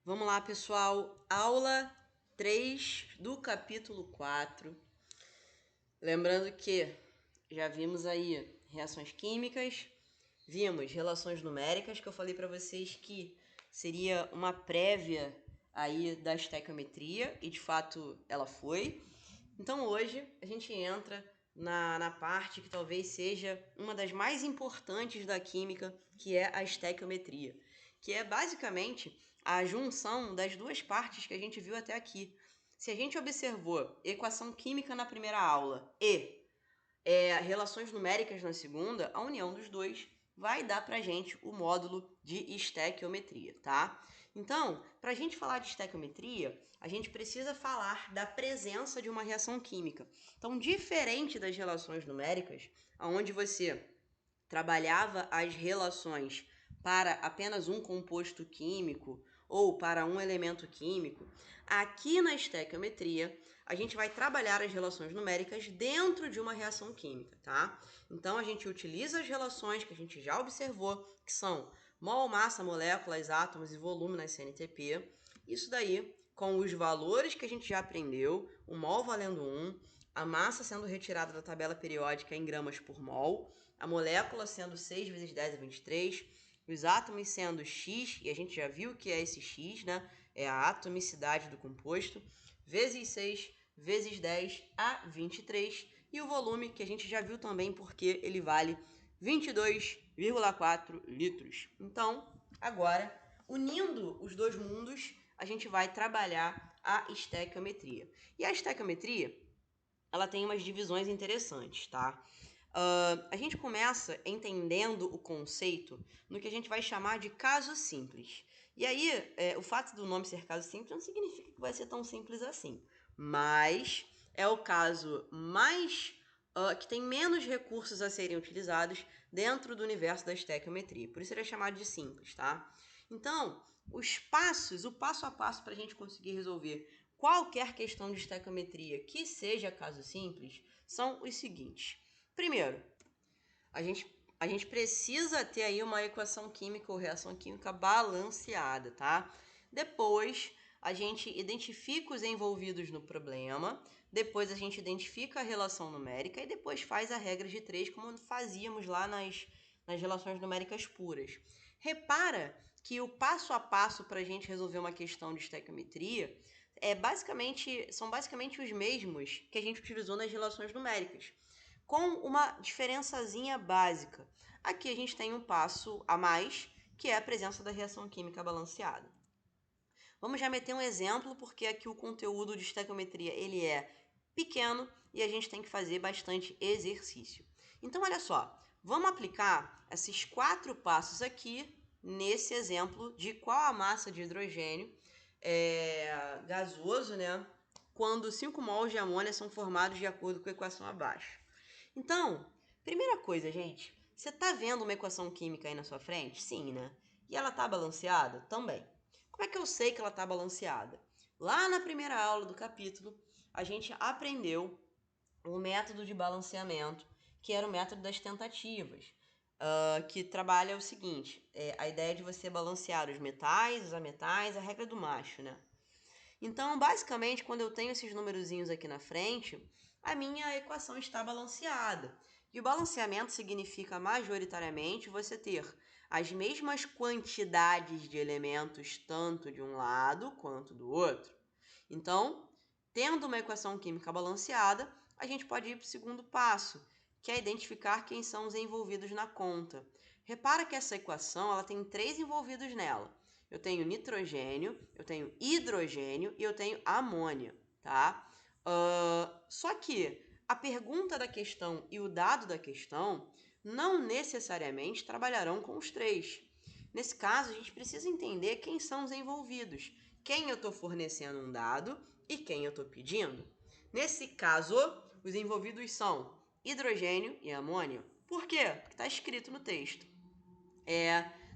Vamos lá, pessoal. Aula 3 do capítulo 4. Lembrando que já vimos aí reações químicas, vimos relações numéricas, que eu falei para vocês que seria uma prévia aí da estequiometria, e de fato ela foi. Então hoje a gente entra na parte que talvez seja uma das mais importantes da química, que é a estequiometria, que é basicamente a junção das duas partes que a gente viu até aqui. Se a gente observou equação química na primeira aula e relações numéricas na segunda, a união dos dois vai dar para a gente o módulo de estequiometria, tá? Então, para a gente falar de estequiometria, a gente precisa falar da presença de uma reação química. Então, diferente das relações numéricas, onde você trabalhava as relações para apenas um composto químico ou para um elemento químico, aqui na estequiometria a gente vai trabalhar as relações numéricas dentro de uma reação química, tá? Então a gente utiliza as relações que a gente já observou, que são mol, massa, moléculas, átomos e volume na CNTP. Isso daí com os valores que a gente já aprendeu, o mol valendo 1, a massa sendo retirada da tabela periódica em gramas por mol, a molécula sendo 6 vezes 10 a 23, os átomos sendo X, e a gente já viu o que é esse X, né? É a atomicidade do composto, vezes 6 vezes 10 a 23, e o volume, que a gente já viu também porque ele vale 22,4 litros. Então, agora, unindo os dois mundos, a gente vai trabalhar a estequiometria. E a estequiometria, ela tem umas divisões interessantes, tá? A gente começa entendendo o conceito no que a gente vai chamar de caso simples. E aí, o fato do nome ser caso simples não significa que vai ser tão simples assim. Mas é o caso mais que tem menos recursos a serem utilizados dentro do universo da estequiometria. Por isso ele é chamado de simples, tá? Então, os passos, o passo a passo para a gente conseguir resolver qualquer questão de estequiometria que seja caso simples, são os seguintes. Primeiro, a gente precisa ter aí uma equação química ou reação química balanceada, tá? Depois, a gente identifica os envolvidos no problema, depois a gente identifica a relação numérica e depois faz a regra de 3, como fazíamos lá nas relações numéricas puras. Repara que o passo a passo para a gente resolver uma questão de estequiometria são basicamente os mesmos que a gente utilizou nas relações numéricas, com uma diferençazinha básica. Aqui a gente tem um passo a mais, que é a presença da reação química balanceada. Vamos já meter um exemplo, porque aqui o conteúdo de estequiometria ele é pequeno e a gente tem que fazer bastante exercício. Então, olha só, vamos aplicar esses 4 passos aqui nesse exemplo de qual a massa de hidrogênio gasoso, né, quando 5 mols de amônia são formados de acordo com a equação abaixo. Então, primeira coisa, gente, você está vendo uma equação química aí na sua frente? Sim, né? E ela está balanceada? Também. Como é que eu sei que ela está balanceada? Lá na primeira aula do capítulo, a gente aprendeu o método de balanceamento, que era o método das tentativas, que trabalha o seguinte, a ideia de você balancear os metais, os ametais, a regra do macho, né? Então, basicamente, quando eu tenho esses numerozinhos aqui na frente, a minha equação está balanceada. E o balanceamento significa, majoritariamente, você ter as mesmas quantidades de elementos, tanto de um lado quanto do outro. Então, tendo uma equação química balanceada, a gente pode ir para o segundo passo, que é identificar quem são os envolvidos na conta. Repara que essa equação ela tem 3 envolvidos nela. Eu tenho nitrogênio, eu tenho hidrogênio e eu tenho amônia, tá? Só que a pergunta da questão e o dado da questão não necessariamente trabalharão com os 3. Nesse caso, a gente precisa entender quem são os envolvidos, quem eu estou fornecendo um dado e quem eu estou pedindo. Nesse caso, os envolvidos são hidrogênio e amônia. Por quê? Porque está escrito no texto.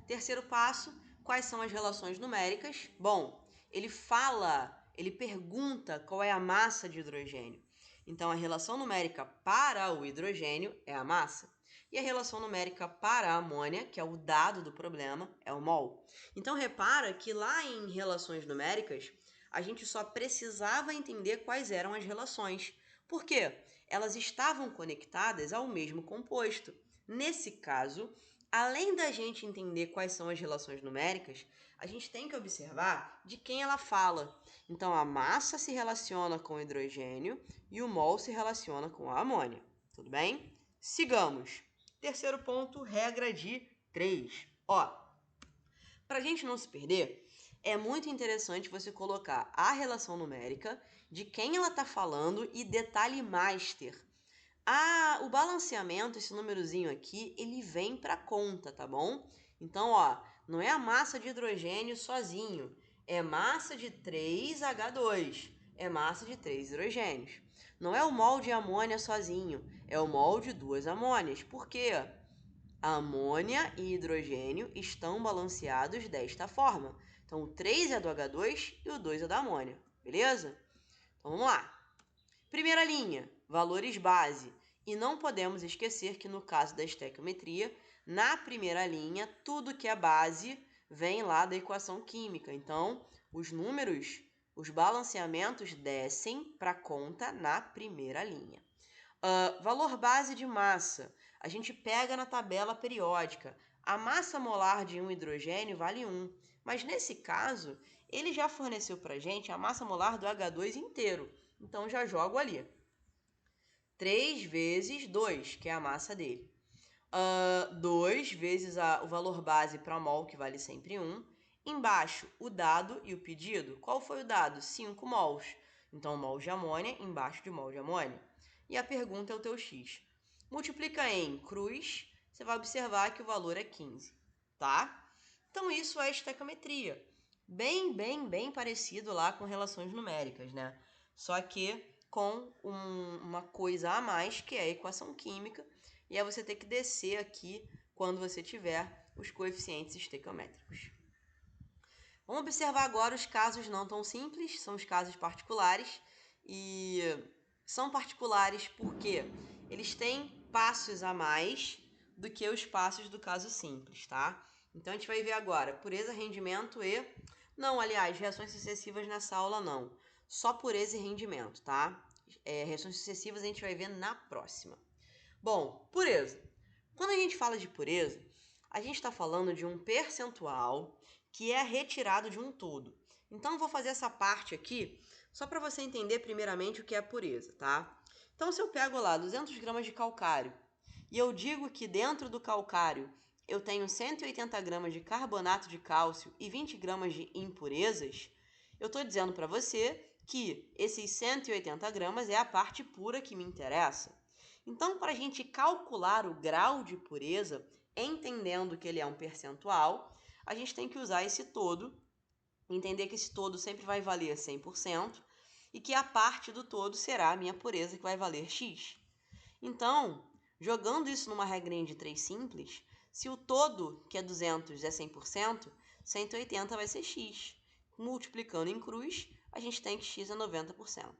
Terceiro passo, quais são as relações numéricas? Bom, ele pergunta qual é a massa de hidrogênio. Então, a relação numérica para o hidrogênio é a massa. E a relação numérica para a amônia, que é o dado do problema, é o mol. Então, repara que lá em relações numéricas, a gente só precisava entender quais eram as relações. Por quê? Elas estavam conectadas ao mesmo composto. Nesse caso, além da gente entender quais são as relações numéricas, a gente tem que observar de quem ela fala. Então, a massa se relaciona com o hidrogênio e o mol se relaciona com a amônia. Tudo bem? Sigamos. Terceiro ponto, regra de 3. Para a gente não se perder, é muito interessante você colocar a relação numérica, de quem ela está falando e detalhe master. O balanceamento, esse númerozinho aqui, ele vem para conta, tá bom? Então, não é a massa de hidrogênio sozinho, é massa de 3H2, é massa de 3 hidrogênios. Não é o mol de amônia sozinho, é o mol de 2 amônias. Por quê? A amônia e hidrogênio estão balanceados desta forma. Então, o 3 é do H2 e o 2 é da amônia, beleza? Então, vamos lá. Primeira linha, valores base. E não podemos esquecer que no caso da estequiometria, na primeira linha, tudo que é base vem lá da equação química. Então, os números, os balanceamentos descem para a conta na primeira linha. Valor base de massa. A gente pega na tabela periódica. A massa molar de um hidrogênio vale 1. Mas nesse caso, ele já forneceu para a gente a massa molar do H2 inteiro. Então, já jogo ali. 3 vezes 2, que é a massa dele. 2 vezes o valor base para mol, que vale sempre 1. Embaixo, o dado e o pedido. Qual foi o dado? 5 mols. Então, mol de amônia embaixo de mol de amônia. E a pergunta é o teu x. Multiplica em cruz, você vai observar que o valor é 15, tá? Então, isso é estequiometria. Bem parecido lá com relações numéricas, né? Só que com uma coisa a mais, que é a equação química, e aí você tem que descer aqui quando você tiver os coeficientes estequiométricos. Vamos observar agora os casos não tão simples, são os casos particulares, e são particulares porque eles têm passos a mais do que os passos do caso simples, tá? Então, a gente vai ver agora pureza, rendimento e... Não, aliás, reações sucessivas nessa aula não. Só pureza e rendimento, tá? Reações sucessivas a gente vai ver na próxima. Bom, pureza. Quando a gente fala de pureza, a gente está falando de um percentual que é retirado de um todo. Então, eu vou fazer essa parte aqui só para você entender primeiramente o que é pureza, tá? Então, se eu pego lá 200 gramas de calcário e eu digo que dentro do calcário eu tenho 180 gramas de carbonato de cálcio e 20 gramas de impurezas, eu estou dizendo para você que esses 180 gramas é a parte pura que me interessa. Então, para a gente calcular o grau de pureza, entendendo que ele é um percentual, a gente tem que usar esse todo, entender que esse todo sempre vai valer 100% e que a parte do todo será a minha pureza, que vai valer x. Então, jogando isso numa regrinha de 3 simples, se o todo, que é 200, é 100%, 180 vai ser x. Multiplicando em cruz, a gente tem que x é 90%,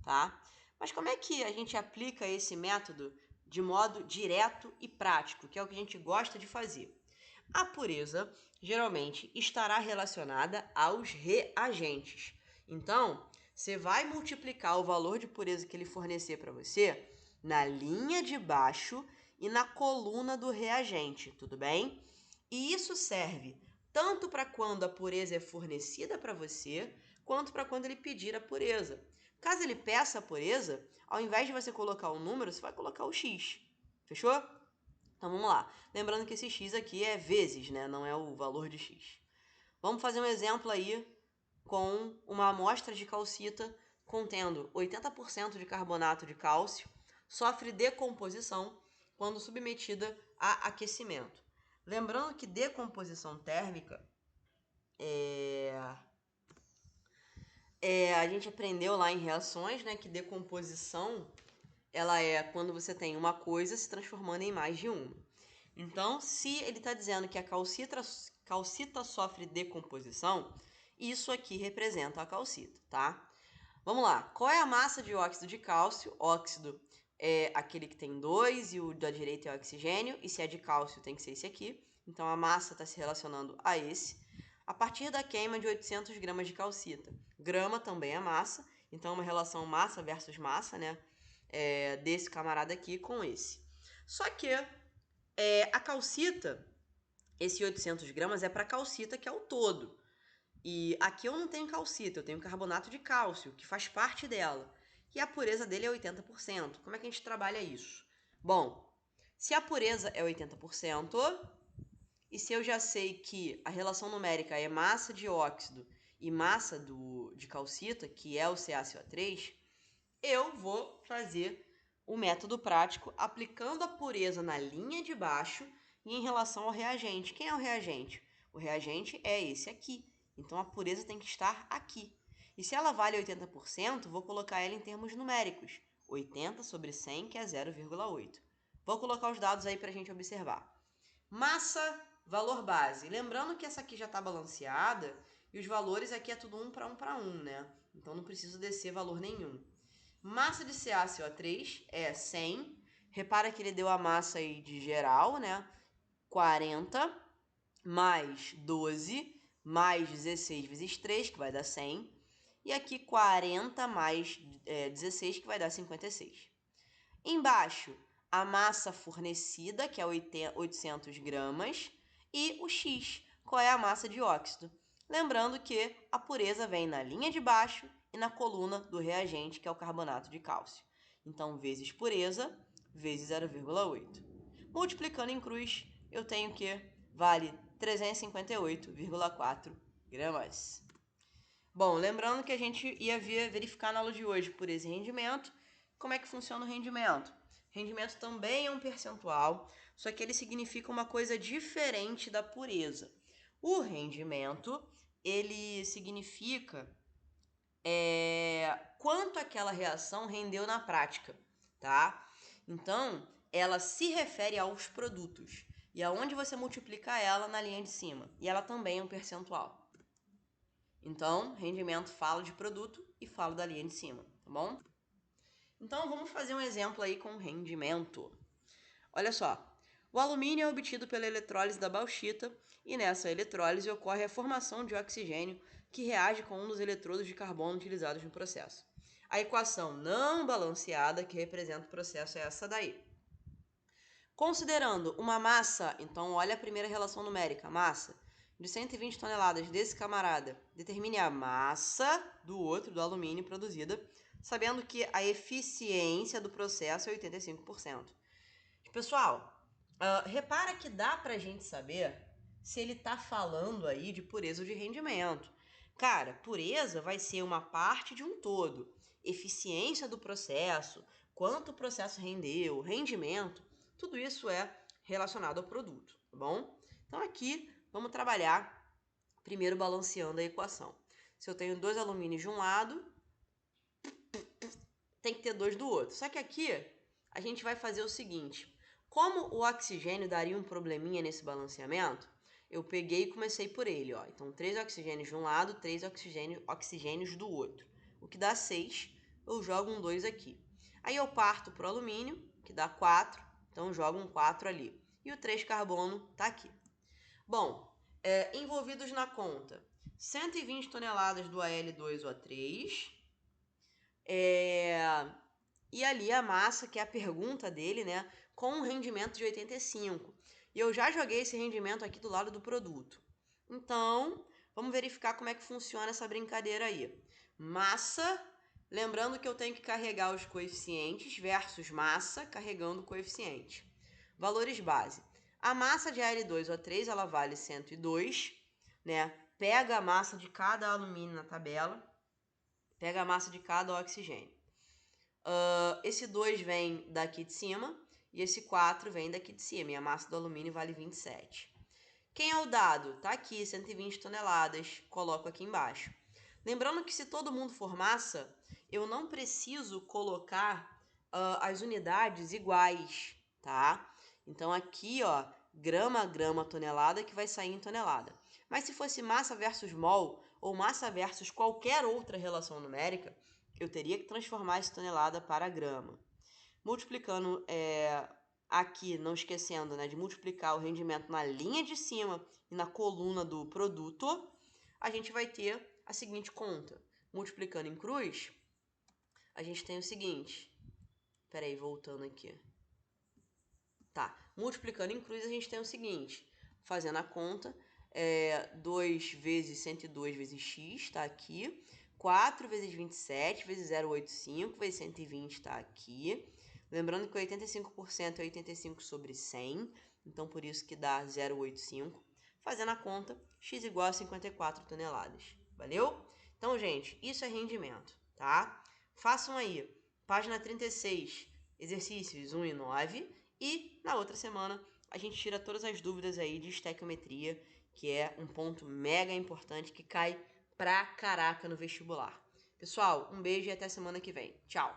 tá? Mas como é que a gente aplica esse método de modo direto e prático, que é o que a gente gosta de fazer? A pureza geralmente estará relacionada aos reagentes. Então, você vai multiplicar o valor de pureza que ele fornecer para você na linha de baixo e na coluna do reagente, tudo bem? E isso serve tanto para quando a pureza é fornecida para você, quanto para quando ele pedir a pureza. Caso ele peça a pureza, ao invés de você colocar o número, você vai colocar o x. Fechou? Então vamos lá. Lembrando que esse x aqui é vezes, né? Não é o valor de x. Vamos fazer um exemplo aí com uma amostra de calcita contendo 80% de carbonato de cálcio, sofre decomposição quando submetida a aquecimento. Lembrando que decomposição térmica a gente aprendeu lá em reações, né, que decomposição ela é quando você tem uma coisa se transformando em mais de uma. Então, se ele está dizendo que a calcita sofre decomposição, isso aqui representa a calcita, tá? Vamos lá. Qual é a massa de óxido de cálcio, óxido é aquele que tem 2 e o da direita é o oxigênio, e se é de cálcio tem que ser esse aqui. Então a massa está se relacionando a esse. A partir da queima de 800 gramas de calcita. Grama também é massa, então uma relação massa versus massa, né? Desse camarada aqui com esse. Só que a calcita, esse 800 gramas é para calcita, que é o todo. E aqui eu não tenho calcita, eu tenho carbonato de cálcio, que faz parte dela. E a pureza dele é 80%. Como é que a gente trabalha isso? Bom, se a pureza é 80%, e se eu já sei que a relação numérica é massa de óxido e massa de calcita, que é o CaCO3, eu vou fazer o método prático aplicando a pureza na linha de baixo e em relação ao reagente. Quem é o reagente? O reagente é esse aqui. Então a pureza tem que estar aqui. E se ela vale 80%, vou colocar ela em termos numéricos. 80 sobre 100, que é 0,8. Vou colocar os dados aí para a gente observar. Massa, valor base. Lembrando que essa aqui já está balanceada e os valores aqui é tudo 1 para 1, né? Então não preciso descer valor nenhum. Massa de CaCO3 é 100. Repara que ele deu a massa aí de geral, né? 40 mais 12 mais 16 vezes 3, que vai dar 100. E aqui 40 mais 16, que vai dar 56. Embaixo, a massa fornecida, que é 800 gramas, e o X, qual é a massa de óxido. Lembrando que a pureza vem na linha de baixo e na coluna do reagente, que é o carbonato de cálcio. Então, vezes pureza, vezes 0,8. Multiplicando em cruz, eu tenho que vale 358,4 gramas. Bom, lembrando que a gente ia verificar na aula de hoje pureza e rendimento. Como é que funciona o rendimento? Rendimento também é um percentual, só que ele significa uma coisa diferente da pureza. O rendimento, ele significa quanto aquela reação rendeu na prática, tá? Então, ela se refere aos produtos. E aonde você multiplica ela na linha de cima. E ela também é um percentual. Então, rendimento fala de produto e fala da linha de cima, tá bom? Então, vamos fazer um exemplo aí com rendimento. Olha só, o alumínio é obtido pela eletrólise da bauxita e nessa eletrólise ocorre a formação de oxigênio que reage com um dos eletrodos de carbono utilizados no processo. A equação não balanceada que representa o processo é essa daí. Considerando uma massa, então olha a primeira relação numérica, massa, de 120 toneladas desse camarada, determine a massa do outro, do alumínio produzida, sabendo que a eficiência do processo é 85%. Pessoal, repara que dá pra gente saber se ele tá falando aí de pureza ou de rendimento. Cara, pureza vai ser uma parte de um todo. Eficiência do processo, quanto o processo rendeu, rendimento, tudo isso é relacionado ao produto, tá bom? Então aqui vamos trabalhar primeiro balanceando a equação. Se eu tenho 2 alumínios de um lado, tem que ter 2 do outro. Só que aqui a gente vai fazer o seguinte: como o oxigênio daria um probleminha nesse balanceamento, eu peguei e comecei por ele, ó. Então 3 oxigênios de um lado, 3 oxigênios do outro. O que dá 6, eu jogo um 2 aqui. Aí eu parto para o alumínio, que dá 4, então jogo um 4 ali. E o 3 carbono tá aqui. Bom, envolvidos na conta, 120 toneladas do Al2O3, e ali a massa, que é a pergunta dele, né, com um rendimento de 85. E eu já joguei esse rendimento aqui do lado do produto. Então, vamos verificar como é que funciona essa brincadeira aí. Massa, lembrando que eu tenho que carregar os coeficientes versus massa carregando o coeficiente. Valores base. A massa de Al2O3, ela vale 102, né? Pega a massa de cada alumínio na tabela, pega a massa de cada oxigênio. Esse 2 vem daqui de cima e esse 4 vem daqui de cima. E a massa do alumínio vale 27. Quem é o dado? Tá aqui, 120 toneladas. Coloco aqui embaixo. Lembrando que se todo mundo for massa, eu não preciso colocar as unidades iguais, tá? Então aqui, ó, grama a grama, tonelada, que vai sair em tonelada. Mas se fosse massa versus mol, ou massa versus qualquer outra relação numérica, eu teria que transformar essa tonelada para grama. multiplicando aqui, não esquecendo, né, de multiplicar o rendimento na linha de cima e na coluna do produto, a gente vai ter a seguinte conta. Multiplicando em cruz, a gente tem o seguinte. Peraí, voltando aqui. Tá, multiplicando em cruz, a gente tem o seguinte. Fazendo a conta, 2 vezes 102 vezes x, tá aqui. 4 vezes 27 vezes 0,85 vezes 120 tá aqui. Lembrando que 85% é 85 sobre 100, então por isso que dá 0,85. Fazendo a conta, x igual a 54 toneladas. Valeu? Então, gente, isso é rendimento, tá? Façam aí, página 36, exercícios 1 e 9. E na outra semana a gente tira todas as dúvidas aí de estequiometria, que é um ponto mega importante que cai pra caraca no vestibular. Pessoal, um beijo e até semana que vem. Tchau!